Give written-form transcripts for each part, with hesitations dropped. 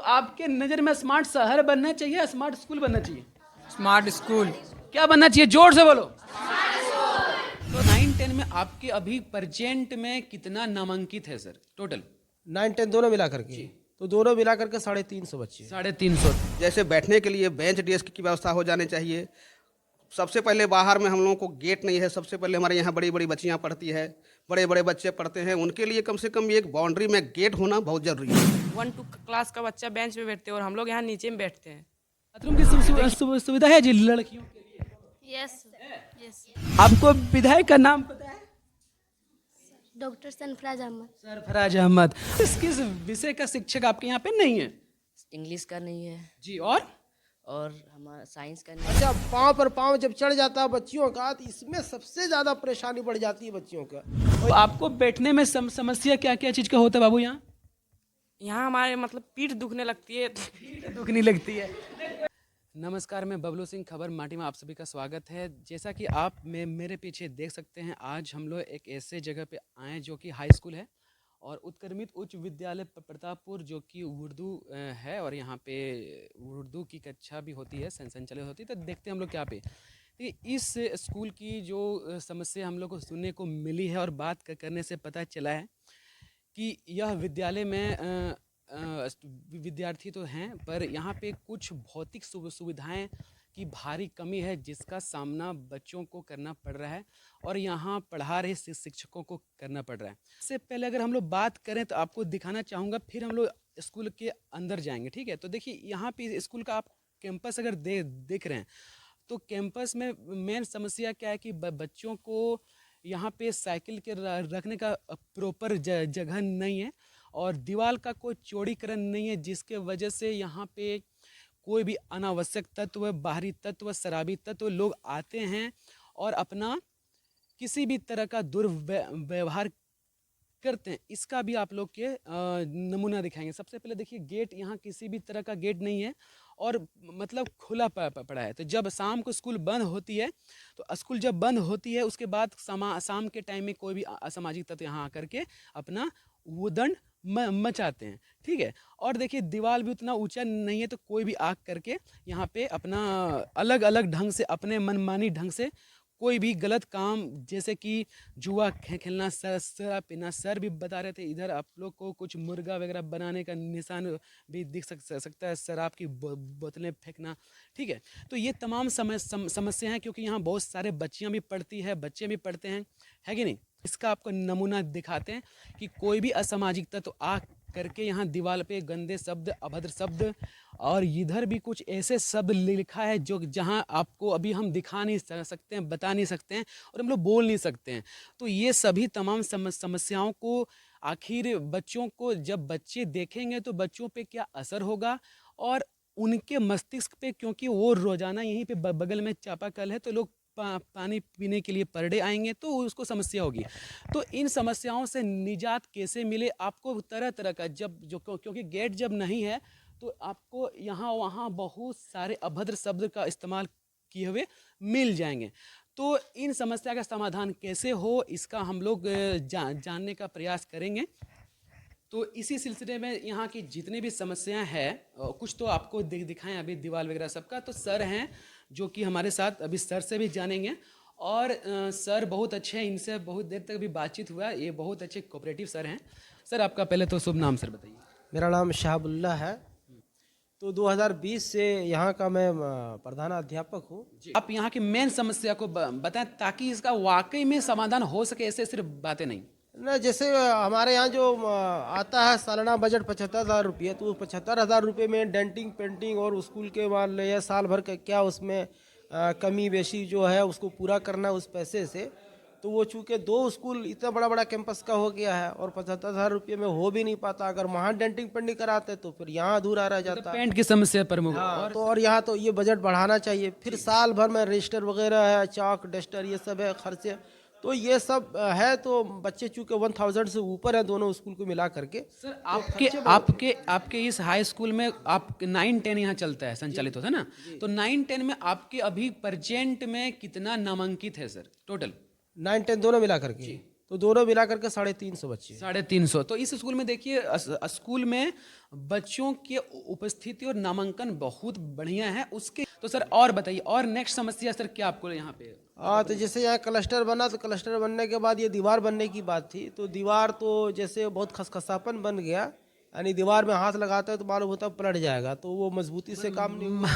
आपके नज़र में स्मार्ट शहर बनना चाहिए या स्मार्ट स्कूल बनना चाहिए? Smart school. क्या बनना चाहिए? जोर से बोलो। तो 9-10 में आपके अभी प्रेजेंट में कितना नामांकित है सर टोटल? 9-10 दोनों मिला करके तो दोनों मिला करके 350 बच्चे। 350। जैसे बैठने के लिए बेंच डेस्क की व्यवस्था हो जानी चाहिए। सबसे पहले बाहर में हम लोगों को गेट नहीं है। सबसे पहले हमारे यहाँ बड़ी बड़ी बच्चियाँ पढ़ती है, बड़े बड़े बच्चे पढ़ते हैं, उनके लिए कम से कम एक बाउंड्री में गेट होना बहुत ज़रूरी है। 1-2 क्लास का बच्चा बेंच पे बैठते हैं और हम लोग यहाँ नीचे में बैठते हैं। बाथरूम की सुविधा है जी लड़कियों के लिए? Yes yes. आपको विधायक का नाम पता है? डॉक्टर सरफराज अहमद। सरफराज अहमद। किस विषय का शिक्षक आपके यहाँ पे नहीं है? इंग्लिश का नहीं है जी। और हमारा साइंस का नहीं अच्छा, पाँव पर पाँव जब चढ़ जाता है बच्चियों का तो इसमें सबसे ज़्यादा परेशानी बढ़ जाती है बच्चियों का। तो आपको बैठने में समस्या क्या क्या चीज़ का होता है बाबू यहाँ? यहाँ हमारे मतलब पीठ दुखने लगती है। दुखनी लगती है। नमस्कार, मैं बबलू सिंह, खबर माटी में आप सभी का स्वागत है। जैसा कि आप मेरे पीछे देख सकते हैं, आज हम लोग एक ऐसे जगह पे आए जो कि हाई स्कूल है और उत्क्रमित उच्च विद्यालय प्रतापपुर, जो कि उर्दू है और यहाँ पे उर्दू की कक्षा भी होती है, संचालित होती है। तो देखते हैं हम लोग क्या पे इस स्कूल की जो समस्या हम लोग को सुनने को मिली है और बात करने से पता चला है कि यह विद्यालय में विद्यार्थी तो हैं, पर यहाँ पे कुछ भौतिक सुविधाएं की भारी कमी है, जिसका सामना बच्चों को करना पड़ रहा है और यहाँ पढ़ा रहे शिक्षकों को करना पड़ रहा है। इससे पहले अगर हम लोग बात करें तो आपको दिखाना चाहूँगा, फिर हम लोग स्कूल के अंदर जाएंगे, ठीक है? तो देखिए, यहाँ पे स्कूल का आप कैंपस अगर देख रहे हैं तो कैंपस में मेन समस्या क्या है कि बच्चों को यहाँ पे साइकिल के रखने का प्रॉपर जगह नहीं है और दीवार का कोई चौड़ीकरण नहीं है, जिसके वजह से यहाँ पे कोई भी अनावश्यक तत्व, बाहरी तत्व, शराबी तत्व लोग आते हैं और अपना किसी भी तरह का दुर्व्यवहार करते हैं। इसका भी आप लोग के नमूना दिखाएंगे। सबसे पहले देखिए, गेट यहाँ किसी भी तरह का गेट नहीं है और मतलब खुला पड़ा है। तो जब शाम को स्कूल बंद होती है, तो स्कूल जब बंद होती है उसके बाद शाम के टाइम में कोई भी असामाजिक तत्व यहाँ आकर के अपना उद्दंड मचाते हैं, ठीक है? और देखिए, दीवार भी उतना ऊंचा नहीं है, तो कोई भी आग करके यहाँ पे अपना अलग अलग ढंग से, अपने मनमानी ढंग से कोई भी गलत काम, जैसे कि जुआ खेलना, शराब पीना। सर भी बता रहे थे, इधर आप लोग को कुछ मुर्गा वगैरह बनाने का निशान भी दिख सकता है, शराब की बोतलें फेंकना, ठीक है? तो ये तमाम समस्या हैं, क्योंकि यहाँ बहुत सारे बच्चियाँ भी पढ़ती है, बच्चे भी पढ़ते हैं, है कि नहीं? इसका आपको नमूना दिखाते हैं कि कोई भी असामाजिक तत्व आ करके यहाँ दीवार पे गंदे शब्द, अभद्र शब्द और इधर भी कुछ ऐसे शब्द लिखा है जो जहाँ आपको अभी हम दिखा नहीं सकते हैं, बता नहीं सकते हैं और हम लोग बोल नहीं सकते हैं। तो ये सभी तमाम समस्याओं को आखिर बच्चों को, जब बच्चे देखेंगे तो बच्चों पे क्या असर होगा और उनके मस्तिष्क पे, क्योंकि वो रोज़ाना यहीं पे बगल में चापाकल है, तो लोग पानी पीने के लिए पर डे आएंगे तो उसको समस्या होगी। तो इन समस्याओं से निजात कैसे मिले? आपको तरह तरह का, क्योंकि गेट जब नहीं है तो आपको यहाँ वहाँ बहुत सारे अभद्र शब्द का इस्तेमाल किए हुए मिल जाएंगे। तो इन समस्या का समाधान कैसे हो, इसका हम लोग जानने का प्रयास करेंगे। तो इसी सिलसिले में यहाँ की जितनी भी समस्याएं हैं, कुछ तो आपको दिखाएं अभी दीवार वगैरह सबका। तो सर हैं जो कि हमारे साथ, अभी सर से भी जानेंगे और सर बहुत अच्छे हैं, इनसे बहुत देर तक भी बातचीत हुआ। ये बहुत अच्छे कोऑपरेटिव सर हैं। सर, आपका पहले तो शुभ नाम सर बताइए। मेरा नाम शहाबुल्लाह है। तो 2020 से यहाँ का मैं प्रधान अध्यापक हूँ। आप यहाँ की मेन समस्या को बताएं ताकि इसका वाकई में समाधान हो सके, ऐसे सिर्फ बातें नहीं। ना, जैसे हमारे यहाँ जो आता है सालाना बजट 75,000 रुपये, तो 75,000 रुपये में डेंटिंग, पेंटिंग और स्कूल के मान लिया साल भर का क्या उसमें कमी बेशी जो है उसको पूरा करना उस पैसे से। तो वो चूँकि 2 स्कूल इतना बड़ा बड़ा कैंपस का हो गया है और 75,000 रुपये में हो भी नहीं पाता। अगर वहाँ डेंटिंग पेंटिंग कराते तो फिर यहाँ अधूरा रह जाता। पेंट की समस्या प्रमुख। हाँ, और यहाँ तो ये बजट बढ़ाना चाहिए। फिर साल भर में रजिस्टर वगैरह है, चाक डस्टर ये सब है खर्चे, तो ये सब है। तो बच्चे चूँकि 1000 से ऊपर है दोनों स्कूल को मिला करके। सर, आपके इस हाई स्कूल में आप 9-10 यहाँ चलता है, संचालित होता है ना? तो 9-10 में आपके अभी प्रेजेंट में कितना नामांकित है सर टोटल? 9-10 दोनों मिला करके तो दोनों मिलाकर के 350 बच्चे। 350। तो इस स्कूल में देखिए स्कूल में बच्चों के उपस्थिति और नामांकन बहुत बढ़िया है उसके। तो सर और बताइए, और नेक्स्ट समस्या सर क्या आपको यहाँ पे? तो जैसे यहाँ क्लस्टर बना, तो क्लस्टर बनने के बाद ये दीवार बनने की बात थी, तो दीवार तो जैसे बहुत खसखसापन बन गया, यानी दीवार में हाथ लगाता है तो मालूम होता है पलट जाएगा, तो वो मजबूती से काम नहीं हुआ।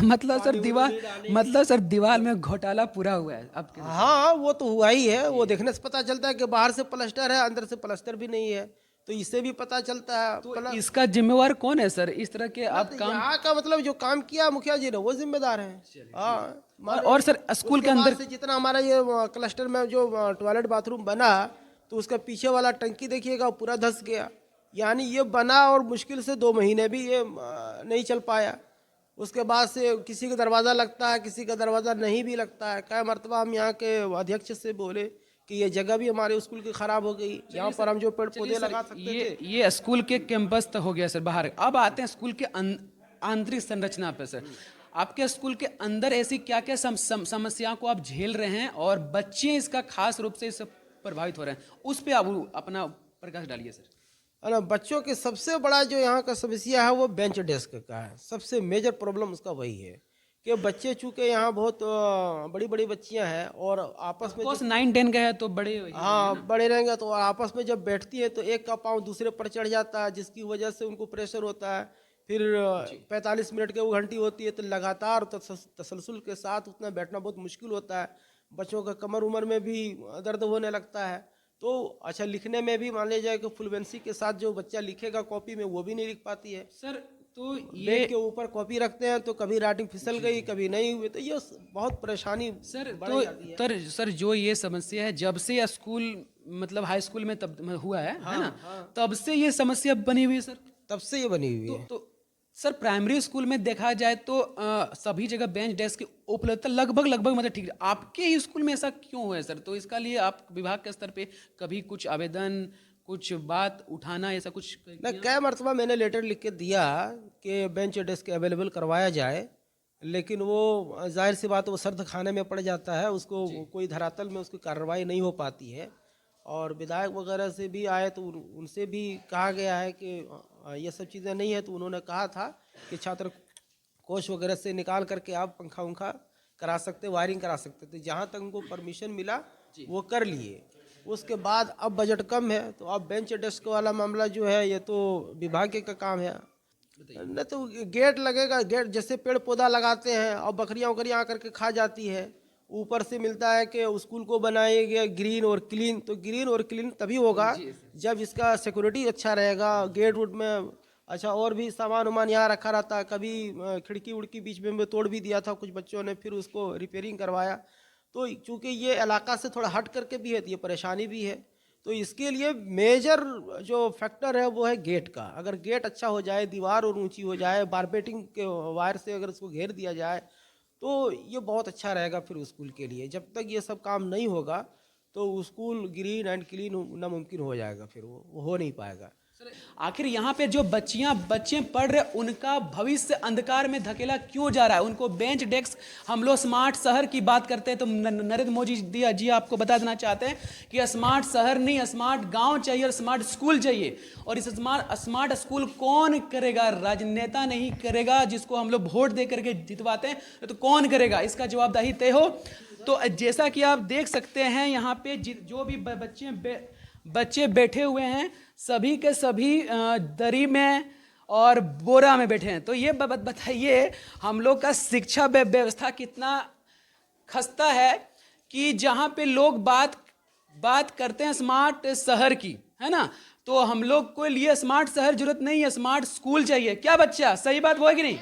मतलब सर दीवार में घोटाला पूरा हुआ है अब हाँ, वो तो हुआ ही है, वो देखने से पता चलता है कि बाहर से प्लास्टर है, अंदर से प्लास्टर भी नहीं है, तो इससे भी पता चलता है। तो इसका जिम्मेवार कौन है सर इस तरह के आप काम? यहाँ का मतलब जो काम किया मुखिया जी ने वो जिम्मेदार है। हाँ, और सर स्कूल के अंदर से जितना हमारा ये क्लस्टर में जो टॉयलेट बाथरूम बना, तो उसका पीछे वाला टंकी देखिएगा पूरा धंस गया, यानी ये बना और मुश्किल से 2 महीने भी ये नहीं चल पाया। उसके बाद से किसी का दरवाज़ा लगता है, किसी का दरवाज़ा नहीं भी लगता है। कई मरतबा हम यहाँ के अध्यक्ष से बोले कि ये जगह भी हमारे स्कूल की ख़राब हो गई, यहाँ पर हम जो पेड़ पौधे लगा सकते थे। ये स्कूल के कैंपस तो हो गया सर बाहर। अब आते हैं स्कूल के आंतरिक संरचना पे सर। आपके स्कूल के अंदर ऐसी क्या क्या समस्याओं को आप झेल रहे हैं और बच्चे इसका खास रूप से इससे प्रभावित हो रहे हैं, उस पर आप अपना प्रकाश डालिए सर। ना, बच्चों के सबसे बड़ा जो यहाँ का समस्या है वो बेंच डेस्क का है। सबसे मेजर प्रॉब्लम उसका वही है कि बच्चे चूँकि यहाँ बहुत बड़ी बड़ी बच्चियाँ हैं और आपस में 9-10 का है तो बड़े, हाँ बड़े रहेंगे, तो आपस में जब बैठती है तो एक का पाँव दूसरे पर चढ़ जाता है, जिसकी वजह से उनको प्रेशर होता है। फिर 45 मिनट की वो घंटी होती है, तो लगातार तसलसल के साथ उतना बैठना बहुत मुश्किल होता है। बच्चों का कमर उमर में भी दर्द होने लगता है। तो अच्छा, लिखने में भी मान लिया जाए कि फ्लुएंसी के साथ जो बच्चा लिखेगा कॉपी में वो भी नहीं लिख पाती है सर। तो ये के ऊपर कॉपी रखते हैं तो कभी राइटिंग फिसल गई, कभी नहीं हुई, तो ये बहुत परेशानी सर। बढ़ जाती है। सर जो ये समस्या है जब से स्कूल मतलब हाई स्कूल में तब हुआ है ना, तब से ये समस्या बनी हुई है सर। तब से ये बनी हुई है। तो सर प्राइमरी स्कूल में देखा जाए तो सभी जगह बेंच डेस्क की उपलब्धता लगभग मतलब ठीक है। आपके ही स्कूल में ऐसा क्यों है सर? तो इसका लिए आप विभाग के स्तर पे कभी कुछ आवेदन, कुछ बात उठाना, ऐसा कुछ ना, कई मरतबा मैंने लेटर लिख के दिया कि बेंच डेस्क अवेलेबल करवाया जाए, लेकिन वो जाहिर सी बात वो सर्द खाने में पड़ जाता है, उसको कोई धरातल में उसकी कार्रवाई नहीं हो पाती है। और विधायक वगैरह से भी आए तो उनसे भी कहा गया है कि ये सब चीज़ें नहीं है, तो उन्होंने कहा था कि छात्र कोष वगैरह से निकाल करके आप पंखा उंखा करा सकते, वायरिंग करा सकते थे। जहाँ तक उनको परमिशन मिला वो कर लिए। उसके बाद अब बजट कम है तो अब बेंच डेस्क वाला मामला जो है ये तो विभाग का काम है। न तो गेट लगेगा, गेट जैसे पेड़ पौधा लगाते हैं और बकरियाँ वकरियाँ आकर के खा जाती है, ऊपर से मिलता है कि स्कूल को बनाएंगे ग्रीन और क्लीन, तो ग्रीन और क्लीन तभी होगा जब इसका सिक्योरिटी अच्छा रहेगा। गेट वुड में अच्छा और भी सामान वामान यहाँ रखा रहता है, कभी खिड़की उड़की बीच में तोड़ भी दिया था कुछ बच्चों ने, फिर उसको रिपेयरिंग करवाया। तो चूँकि ये इलाका से थोड़ा हट करके भी है तो ये परेशानी भी है। तो इसके लिए मेजर जो फैक्टर है वो है गेट का। अगर गेट अच्छा हो जाए, दीवार और ऊंची हो जाए, बारबेटिंग के वायर से अगर उसको घेर दिया जाए तो ये बहुत अच्छा रहेगा फिर स्कूल के लिए। जब तक ये सब काम नहीं होगा तो स्कूल ग्रीन एंड क्लीन नामुमकिन हो जाएगा, फिर वो हो नहीं पाएगा। आखिर यहाँ पे जो बच्चे पढ़ रहे उनका भविष्य अंधकार में धकेला क्यों जा रहा है? उनको बेंच डेस्क, हम लोग स्मार्ट शहर की बात करते हैं तो नरेंद्र मोदी जी आपको बता देना चाहते हैं कि स्मार्ट शहर नहीं, स्मार्ट गांव चाहिए और स्मार्ट स्कूल चाहिए। और इस स्मार्ट स्कूल कौन करेगा? राजनेता नहीं करेगा, जिसको हम लोग वोट दे करके जितवाते हैं, तो कौन करेगा? इसका जवाबदेही तय हो। तो जैसा कि आप देख सकते हैं यहाँ पे जो भी बच्चे बैठे हुए हैं सभी के सभी दरी में और बोरा में बैठे हैं। तो ये बताइए हम लोग का शिक्षा व्यवस्था कितना खस्ता है कि जहाँ पे लोग बात करते हैं स्मार्ट शहर की, है ना, तो हम लोग को लिए स्मार्ट शहर जरूरत नहीं है, स्मार्ट स्कूल चाहिए। क्या बच्चा, सही बात हुआ कि नहीं?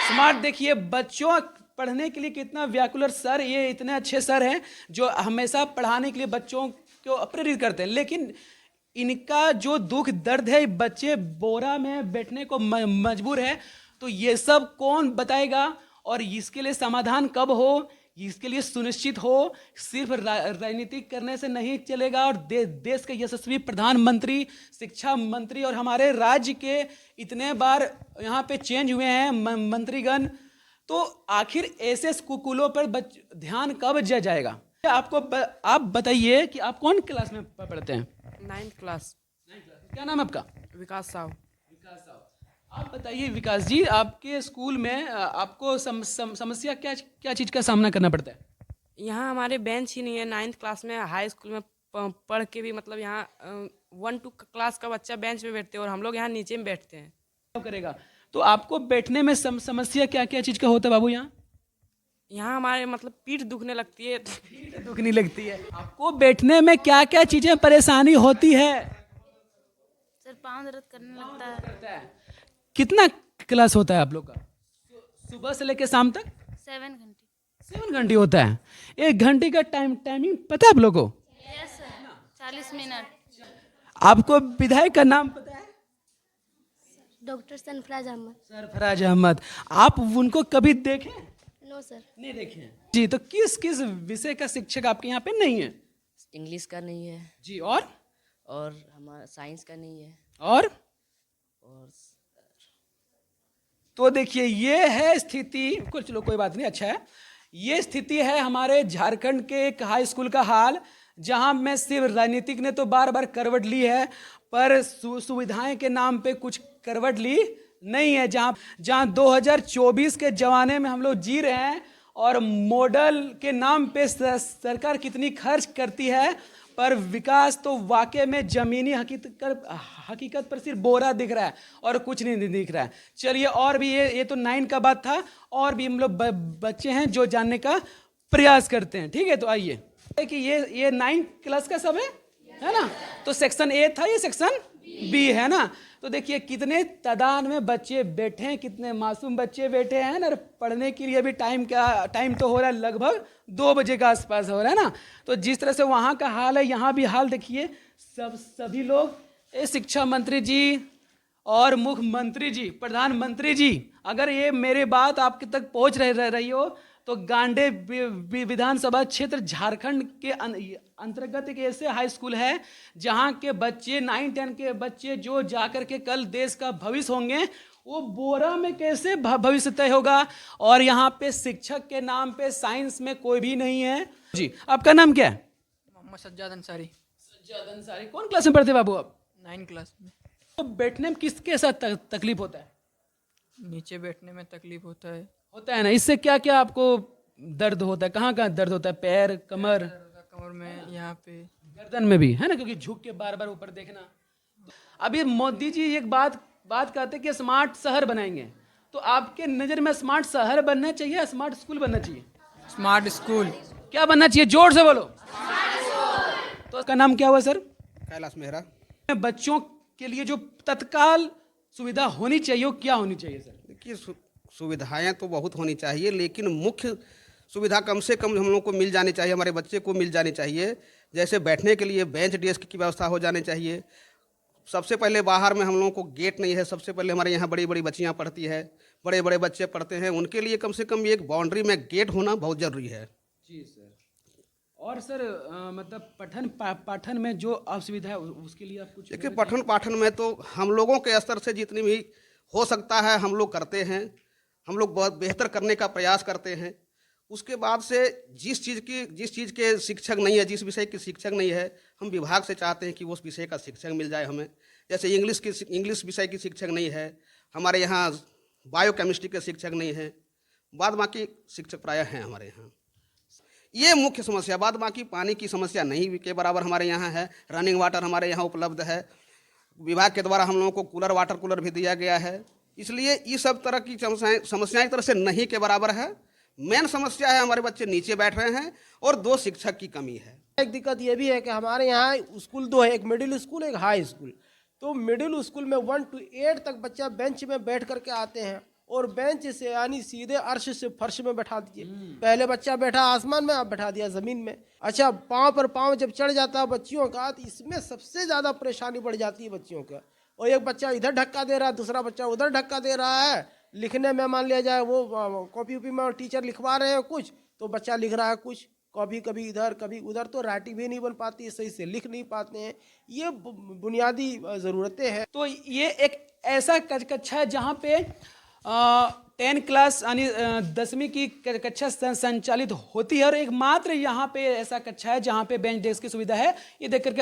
स्मार्ट देखिए बच्चों पढ़ने के लिए कितना व्याकुलर सर, ये इतने अच्छे सर हैं जो हमेशा पढ़ाने के लिए बच्चों को प्रेरित करते हैं, लेकिन इनका जो दुख दर्द है, बच्चे बोरा में बैठने को मजबूर है, तो ये सब कौन बताएगा? और इसके लिए समाधान कब हो, इसके लिए सुनिश्चित हो। सिर्फ राजनीति करने से नहीं चलेगा। और देश के यशस्वी प्रधानमंत्री, शिक्षा मंत्री और हमारे राज्य के इतने बार यहाँ पे चेंज हुए हैं मंत्रीगण, तो आखिर ऐसे स्कूलों पर ध्यान कब जाएगा? आप बताइए कि आप कौन क्लास में पढ़ते हैं? 9th class. क्या नाम है आपका? विकास साहु। आप बताइए विकास जी, आपके स्कूल में आपको समस्या क्या क्या चीज़ का सामना करना पड़ता है? यहाँ हमारे बेंच ही नहीं है। 9th क्लास में हाई स्कूल में पढ़ के भी मतलब यहाँ 1 to क्लास का बच्चा बेंच पे बैठते हैं और हम लोग यहाँ नीचे में बैठते हैं। क्या करेगा? तो आपको बैठने में समस्या क्या क्या चीज़ का होता है बाबू यहाँ? यहाँ हमारे मतलब पीठ दुखने लगती है। दुखनी लगती है। आपको बैठने में क्या क्या चीज़ें परेशानी होती है? सर पाँव दर्द करने लगता है। कितना क्लास होता है आप लोग का? सुबह से लेकर शाम तक 7 घंटे। 7 घंटे होता है। 1 घंटे का टाइमिंग पता है आप लोगों को? Yes sir, 40 minute. आपको विधायक का नाम पता है? डॉक्टर सरफराज अहमद। सरफराज अहमद। आप उनको कभी देखे? No sir. नहीं देखे हैं जी। तो किस किस विषय का शिक्षक आपके यहाँ पे नहीं है? इंग्लिश का नहीं है जी। और हमारा साइंस का नहीं है और और तो देखिए ये है स्थिति। चलो कोई बात नहीं, अच्छा है। ये स्थिति है हमारे झारखंड के एक हाई स्कूल का हाल, जहां में सिर्फ राजनीतिक ने तो बार बार करवट ली है, पर सुविधाएं के नाम पे कुछ करवट ली नहीं है। जहां 2024 के जमाने में हम लोग जी रहे हैं और मॉडल के नाम पे सरकार कितनी खर्च करती है, पर विकास तो वाकई में जमीनी हकीकत पर सिर्फ बोरा दिख रहा है और कुछ नहीं दिख रहा है। चलिए, और भी ये तो 9 का बात था, और भी हम लोग बच्चे हैं जो जानने का प्रयास करते हैं। ठीक है, तो आइए कि ये 9 क्लास का सब है ना? तो सेक्शन ए था, ये सेक्शन बी है ना? तो देखिए कितने तादाद में बच्चे बैठे हैं, कितने मासूम बच्चे बैठे हैं ना। पढ़ने के लिए अभी टाइम तो हो रहा है लगभग 2 बजे के आसपास हो रहा है ना। तो जिस तरह से वहाँ का हाल है, यहाँ भी हाल देखिए। सभी लोग, शिक्षा मंत्री जी और मुख्यमंत्री जी, प्रधानमंत्री जी, अगर ये मेरी बात आपके तक पहुँच रही हो तो गांडे विधानसभा क्षेत्र झारखंड के अंतर्गत एक ऐसे हाई स्कूल है जहां के बच्चे 9-10 के बच्चे जो जाकर के कल देश का भविष्य होंगे, वो बोरा में कैसे भविष्य तय होगा। और यहाँ पे शिक्षक के नाम पे साइंस में कोई भी नहीं है जी। आपका नाम क्या है? मोहम्मद सज्जाद अंसारी। सज्जाद अंसारी। कौन क्लास में पढ़ते बाबू आप? 9 क्लास में। तो बैठने में किसके साथ तकलीफ होता है? नीचे बैठने में तकलीफ होता है ना। इससे क्या क्या आपको दर्द होता है? कहाँ कहाँ दर्द होता है? पैर, कमर? कमर में, यहाँ पे, गर्दन में भी है ना, क्योंकि झुक के बार बार ऊपर देखना। अभी मोदी जी एक बात कहते हैं कि स्मार्ट शहर बनाएंगे, तो आपके नज़र में स्मार्ट शहर बनना चाहिए या स्मार्ट स्कूल बनना चाहिए? Smart school. क्या बनना चाहिए? जोर से बोलो। तो उसका नाम क्या हुआ सर? कैलाश मेहरा। बच्चों के लिए जो तत्काल सुविधा होनी चाहिए वो क्या होनी चाहिए सर? देखिए, सुविधाएं तो बहुत होनी चाहिए, लेकिन मुख्य सुविधा कम से कम हम लोग को मिल जानी चाहिए, हमारे बच्चे को मिल जानी चाहिए। जैसे बैठने के लिए बेंच डेस्क की व्यवस्था हो जानी चाहिए। सबसे पहले बाहर में हम लोगों को गेट नहीं है। सबसे पहले हमारे यहाँ बड़ी बड़ी बच्चियाँ पढ़ती है, बड़े बड़े बच्चे पढ़ते हैं, उनके लिए कम से कम एक बाउंड्री में गेट होना बहुत ज़रूरी है। जी सर। और सर मतलब पठन पाठन में जो असुविधा है उसके लिए आप कुछ? देखिए, पठन पाठन में तो हम लोगों के स्तर से जितनी भी हो सकता है हम लोग करते हैं। हम लोग बहुत बेहतर करने का प्रयास करते हैं। उसके बाद से जिस चीज़ के शिक्षक नहीं है, जिस विषय की शिक्षक नहीं है, हम विभाग से चाहते हैं कि उस विषय का शिक्षक मिल जाए हमें। जैसे इंग्लिश विषय की शिक्षक नहीं है हमारे यहाँ, बायोकेमिस्ट्री के शिक्षक नहीं है, बाद बाकी शिक्षक प्रायः हैं हमारे यहाँ। ये मुख्य समस्या। बाद बाकी पानी की समस्या नहीं के बराबर हमारे यहाँ है। रनिंग वाटर हमारे यहाँ उपलब्ध है। विभाग के द्वारा हम लोगों को वाटर कूलर भी दिया गया है। इसलिए ये सब तरह की समस्याएं एक तरह से नहीं के बराबर है। मेन समस्या है हमारे बच्चे नीचे बैठ रहे हैं और 2 शिक्षक की कमी है। एक दिक्कत ये भी है कि हमारे यहाँ स्कूल 2 है, एक मिडिल स्कूल, एक हाई स्कूल। तो मिडिल स्कूल में 1 to 8 तक बच्चा बेंच में बैठ करके आते हैं, और बेंच से यानी सीधे अर्श से फर्श में बैठा दीजिए। पहले बच्चा बैठा आसमान में, अब बैठा दिया ज़मीन में। अच्छा, पाँव पर पाँव जब चढ़ जाता है बच्चियों का, तो इसमें सबसे ज़्यादा परेशानी बढ़ जाती है बच्चियों का। और एक बच्चा इधर धक्का दे रहा है, दूसरा बच्चा उधर धक्का दे रहा है। लिखने में मान लिया जाए वो कॉपी में टीचर लिखवा रहे हैं कुछ, तो बच्चा लिख रहा है कुछ, कभी इधर कभी उधर, तो राइटिंग भी नहीं बन पाती, सही से लिख नहीं पाते हैं। ये बुनियादी ज़रूरतें हैं। तो ये एक ऐसा कक्षा है जहाँ पे 10 क्लास यानी 10वीं की कक्षा संचालित होती है और एकमात्र यहाँ पे ऐसा कक्षा है जहाँ पे बेंच डेस्क की सुविधा है। ये देख करके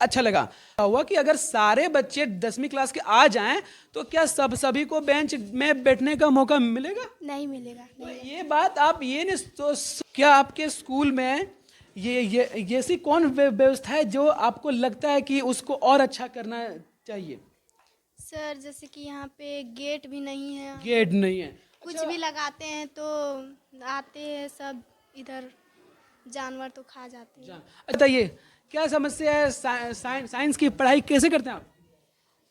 अच्छा लगा हुआ कि अगर सारे बच्चे 10वीं क्लास के आ जाएं तो क्या सभी को बेंच में बैठने का मौका मिलेगा? नहीं मिलेगा। तो ये बात आप ये नहीं तो क्या आपके स्कूल में ये ऐसी कौन व्यवस्था है जो आपको लगता है कि उसको और अच्छा करना चाहिए? सर जैसे कि यहाँ पे गेट भी नहीं है, गेट नहीं है, कुछ भी लगाते हैं तो आते हैं सब इधर, जानवर तो खा जाते हैं। बताइए क्या समस्या है? साइंस की पढ़ाई कैसे करते हैं आप?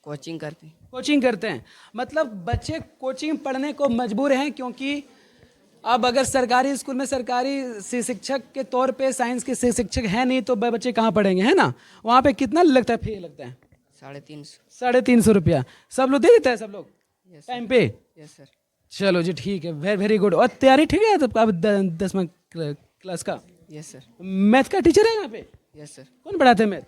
कोचिंग करते हैं। कोचिंग करते हैं, मतलब बच्चे कोचिंग पढ़ने को मजबूर हैं क्योंकि अब अगर सरकारी स्कूल में सरकारी शिक्षक के तौर पे साइंस के शिक्षक हैं नहीं तो बच्चे कहाँ पढ़ेंगे, है ना? वहाँ पे कितना लगता है, फी लगता है? 350। 350 रुपया। सब लोग दे देते हैं, सब लोग टाइम पे? Yes sir. चलो जी ठीक है, वेरी गुड। और तैयारी ठीक है सबका 10वां क्लास का? Yes sir. मैथ का टीचर है यहाँ पे? Yes sir. कौन पढ़ाते हैं math?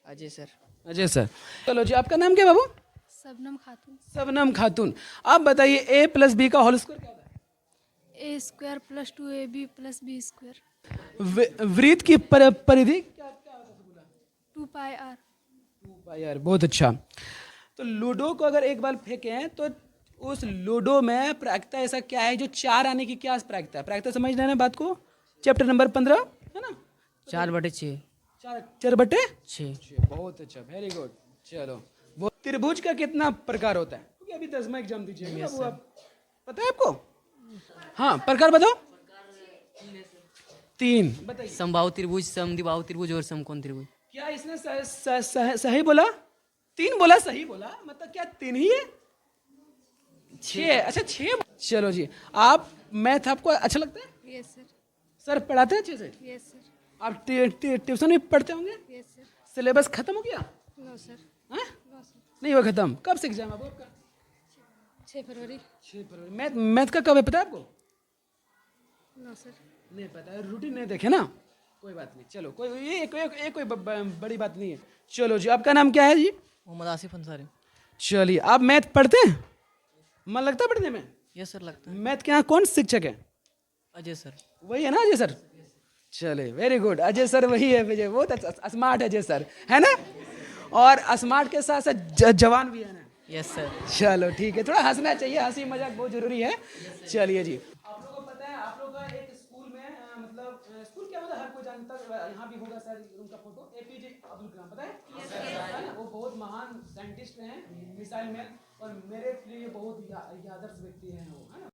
Ajay sir. Ajay sir. चलो जी, आपका नाम क्या बाबू? सबनम खातून। सबनम खातून। आप बताइए a+b का होल स्क्वायर क्या होता है? A² + 2AB + B²। वृत्त की परिधि क्या होता है? 2πr। 2πr। बहुत अच्छा। तो लूडो को अगर एक बार फेंकें तो उस लूडो में प्रायिकता ऐसा क्या है जो 4 आने की क्या प्रायिकता है? प्रायिकता समझ रहे हैं बात को? चैप्टर नंबर 15 है ना? 4/6। 4/6। बहुत अच्छा, वेरी गुड। चलो, वो त्रिभुज का कितना प्रकार होता है? क्योंकि अभी 10वां एग्जाम दीजिएगा वो आप पता है आपको? हाँ, प्रकार बताओ। 3 बताइए। समबाहु त्रिभुज, समद्विबाहु त्रिभुज और समकोण त्रिभुज। क्या इसने सही बोला? 3 बोला, सही बोला, मतलब क्या 3 ही है? 6। अच्छा 6। चलो जी, आप मैथ आपको अच्छा लगता है? Yes sir. सर पढ़ाते हैं अच्छे से? Yes sir. आप ट्यूशन भी पढ़ते होंगे? Yes sir. सिलेबस खत्म हो गया? No sir. हाँ? नहीं हुआ खत्म। कब से एग्जाम है आपका? 6 फरवरी। 6 फरवरी। मैथ का कब है पता है आपको? No sir. नहीं पता है, रूटीन नहीं देखे ना, कोई बात नहीं। चलो, कोई ये कोई बड़ी बात नहीं है। चलो जी, आपका नाम क्या है जी? मोहम्मद आसिफ अंसारी। चलिए, आप मैथ पढ़ते हैं? मन लगता है पढ़ने में? यस सर, लगता है। मैथ के यहाँ कौन शिक्षक है? अजय सर। वही है ना अजय सर? चले, वेरी गुड। अजय सर वही है, विजय बहुत स्मार्ट अजय सर है ना, और स्मार्ट के साथ साथ जवान भी है ना? Yes sir. चलो ठीक है, थोड़ा हंसना चाहिए, हंसी मजाक बहुत जरूरी है। चलिए जी, आप लोगों को पता है, आप लोग का एक स्कूल में मतलब स्कूल क्या मतलब हर कोई जानता है, यहाँ भी होगा सर उनका फोटो, APJ अब्दुल कलाम, पता है ना? वो बहुत महान साइंटिस्ट हैं, मिसाइल मैन, और मेरे लिए बहुत आदर्श व्यक्ति हैं वो, है ना?